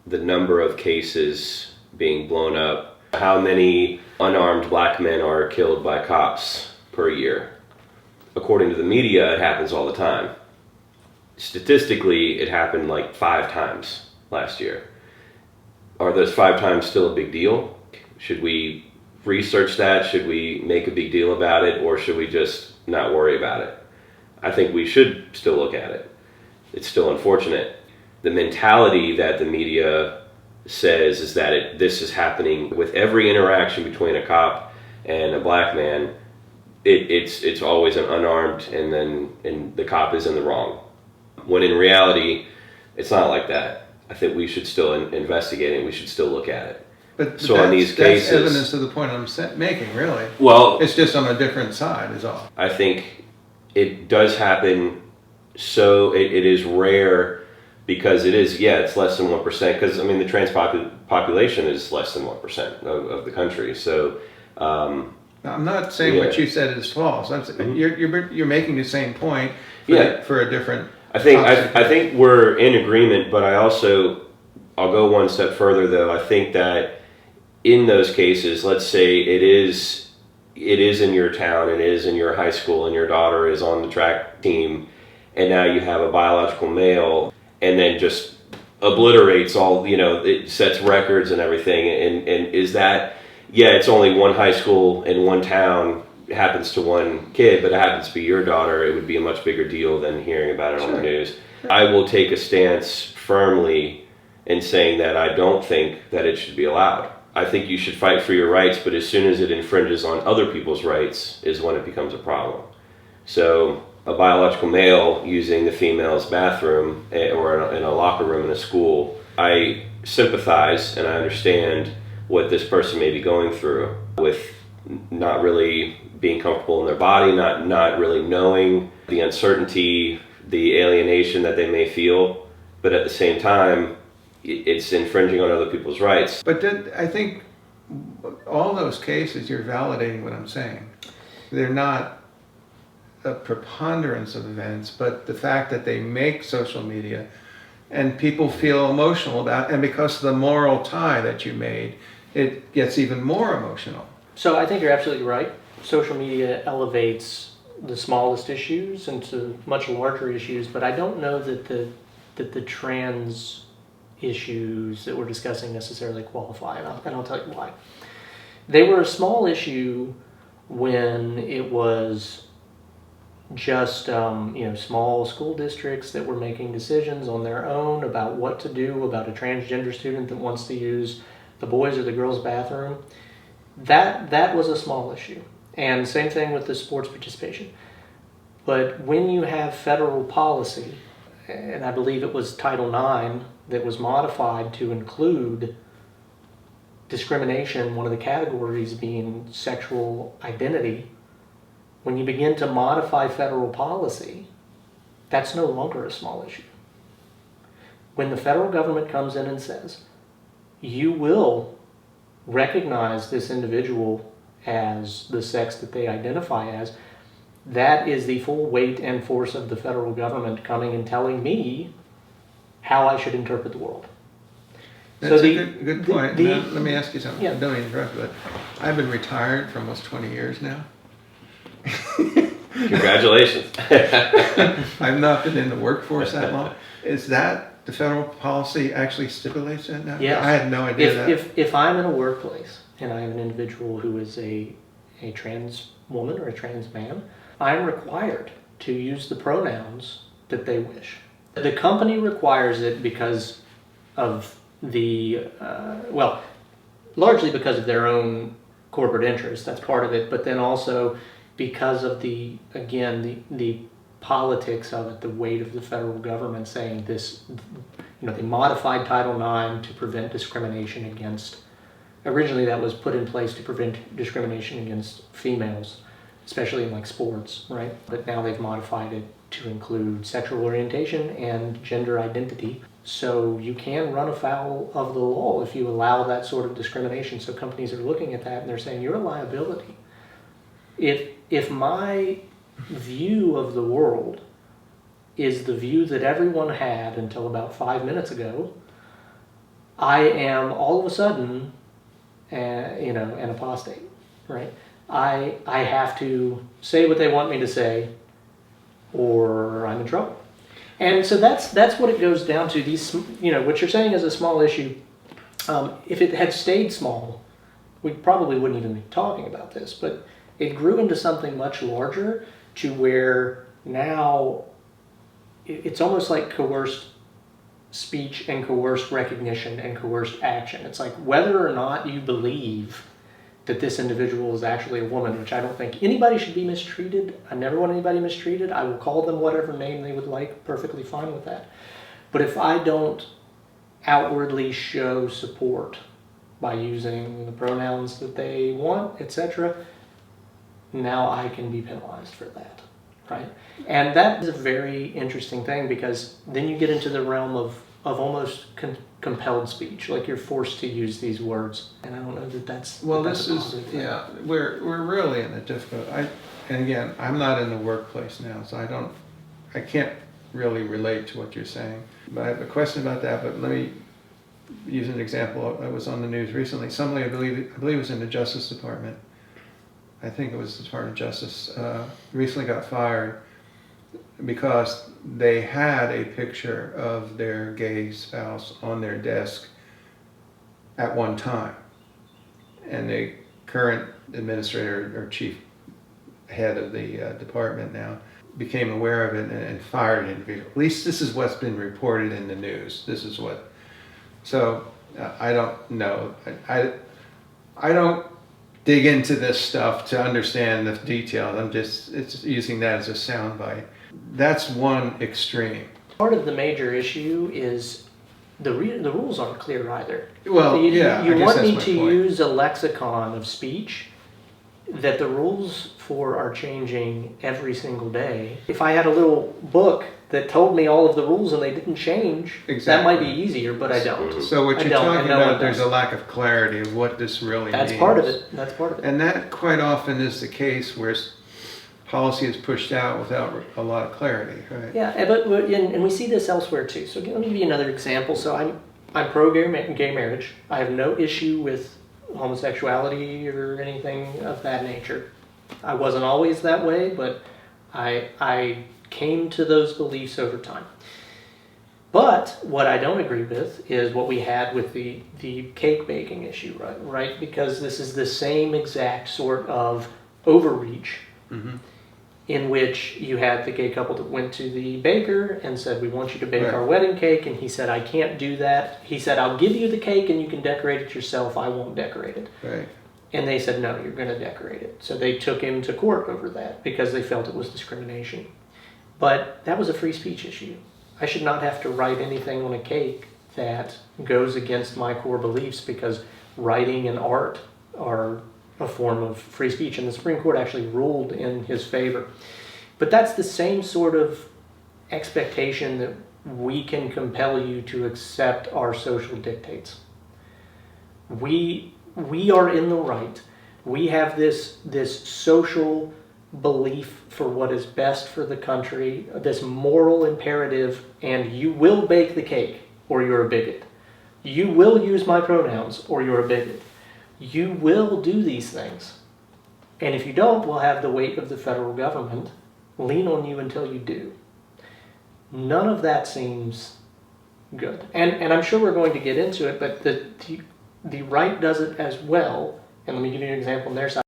the number of cases being blown up, how many unarmed black men are killed by cops per year. According to the media, it happens all the time. Statistically, it happened like 5 times last year. Are those 5 times still a big deal? Should we research that? Should we make a big deal about it? Or should we just not worry about it? I think we should still look at it. It's still unfortunate. The mentality that the media says is that this is happening with every interaction between a cop and a black man. It's always an unarmed and the cop is in the wrong. When in reality, it's not like that. I think we should still investigate it. We should still look at it. But so in these cases, that's evidence of the point I'm making, really. Well, it's just on a different side, is all. I think it does happen. So it is rare because it's less than 1%. Because I mean, the trans population is less than 1% of the country. So I'm not saying what you said is false. I'm saying you're making the same point for a different. I think we're in agreement, but I'll go one step further though. I think that in those cases, let's say it is in your town, it is in your high school, and your daughter is on the track team, and now you have a biological male, and then just obliterates all, it sets records and everything, and is that, it's only one high school in one town, it happens to one kid, but it happens to be your daughter, it would be a much bigger deal than hearing about it on the news. I will take a stance firmly in saying that I don't think that it should be allowed. I think you should fight for your rights, but as soon as it infringes on other people's rights is when it becomes a problem. So a biological male using the female's bathroom or in a locker room in a school, I sympathize and I understand what this person may be going through with not really being comfortable in their body, not really knowing the uncertainty, the alienation that they may feel, but at the same time, it's infringing on other people's rights. But I think all those cases, you're validating what I'm saying. They're not a preponderance of events, but the fact that they make social media and people feel emotional about it, and because of the moral tie that you made, it gets even more emotional. So I think you're absolutely right. Social media elevates the smallest issues into much larger issues, but I don't know that the trans issues that we're discussing necessarily qualify, and I'll tell you why. They were a small issue when it was just small school districts that were making decisions on their own about what to do about a transgender student that wants to use the boys' or the girls' bathroom. That was a small issue, and same thing with the sports participation. But when you have federal policy, and I believe it was Title IX that was modified to include discrimination, one of the categories being sexual identity. When you begin to modify federal policy, that's no longer a small issue. When the federal government comes in and says, you will recognize this individual as the sex that they identify as, that is the full weight and force of the federal government coming and telling me how I should interpret the world. That's a good point. Let me ask you something. Don't interrupt, but I've been retired for almost 20 years now. Congratulations. I've not been in the workforce that long. Is that the federal policy actually stipulates that now? Yes. I had no idea that. If I'm in a workplace and I have an individual who is a trans woman or a trans man, I'm required to use the pronouns that they wish. The company requires it because of largely because of their own corporate interests. That's part of it, but then also because of the politics of it, the weight of the federal government saying this, they modified Title IX to prevent discrimination against, originally that was put in place to prevent discrimination against females, especially in like sports, right? But now they've modified it to include sexual orientation and gender identity. So you can run afoul of the law if you allow that sort of discrimination. So companies are looking at that and they're saying, you're a liability. If my view of the world is the view that everyone had until about 5 minutes ago, I am all of a sudden, an apostate, right? I have to say what they want me to say, or I'm in trouble. And so that's what it goes down to. These, what you're saying is a small issue. If it had stayed small, we probably wouldn't even be talking about this. But it grew into something much larger, to where now it's almost like coerced speech and coerced recognition and coerced action. It's like, whether or not you believe that this individual is actually a woman, which I don't think anybody should be mistreated. I never want anybody mistreated. I will call them whatever name they would like, perfectly fine with that. But if I don't outwardly show support by using the pronouns that they want, etc., now I can be penalized for that, right? And that is a very interesting thing, because then you get into the realm of almost compelled speech, like you're forced to use these words, and I don't know that that's Well, that's this a is, positive thing. yeah, we're really in a difficult, and again, I'm not in the workplace now, so I can't really relate to what you're saying. But I have a question about that, but let me use an example. I was on the news recently. Somebody, I believe it was in the Justice Department, I think it was the Department of Justice, recently got fired because they had a picture of their gay spouse on their desk at one time. And the current administrator or chief head of the department now became aware of it and fired an individual. At least this is what's been reported in the news. This is what. So I don't know. I don't dig into this stuff to understand the details. It's using that as a soundbite. That's one extreme. Part of the major issue is the rules aren't clear either. Well, yeah, You I guess want that's me my to point. use a lexicon of speech that the rules for are changing every single day. If I had a little book that told me all of the rules and they didn't change, that might be easier, but I don't. So what I you're don't, talking and no one about, there's does. a lack of clarity of what this really That's means. part of it. That's part of it. And that quite often is the case where policy is pushed out without a lot of clarity, right? Yeah, and we see this elsewhere too. So let me give you another example. So I'm pro gay marriage. I have no issue with homosexuality or anything of that nature. I wasn't always that way, but I came to those beliefs over time. But what I don't agree with is what we had with the cake baking issue, right? Because this is the same exact sort of overreach. Mm-hmm. In which you had the gay couple that went to the baker and said, we want you to bake Right. our wedding cake. And he said, I can't do that. He said, I'll give you the cake and you can decorate it yourself. I won't decorate it. Right. And they said, no, you're going to decorate it. So they took him to court over that because they felt it was discrimination. But that was a free speech issue. I should not have to write anything on a cake that goes against my core beliefs, because writing and art are a form of free speech, and the Supreme Court actually ruled in his favor. But that's the same sort of expectation that we can compel you to accept our social dictates. We are in the right. We have this social belief for what is best for the country, this moral imperative, and you will bake the cake or you're a bigot. You will use my pronouns or you're a bigot. You will do these things. And if you don't, we'll have the weight of the federal government lean on you until you do. None of that seems good. And I'm sure we're going to get into it, but the right does it as well. And let me give you an example on their side.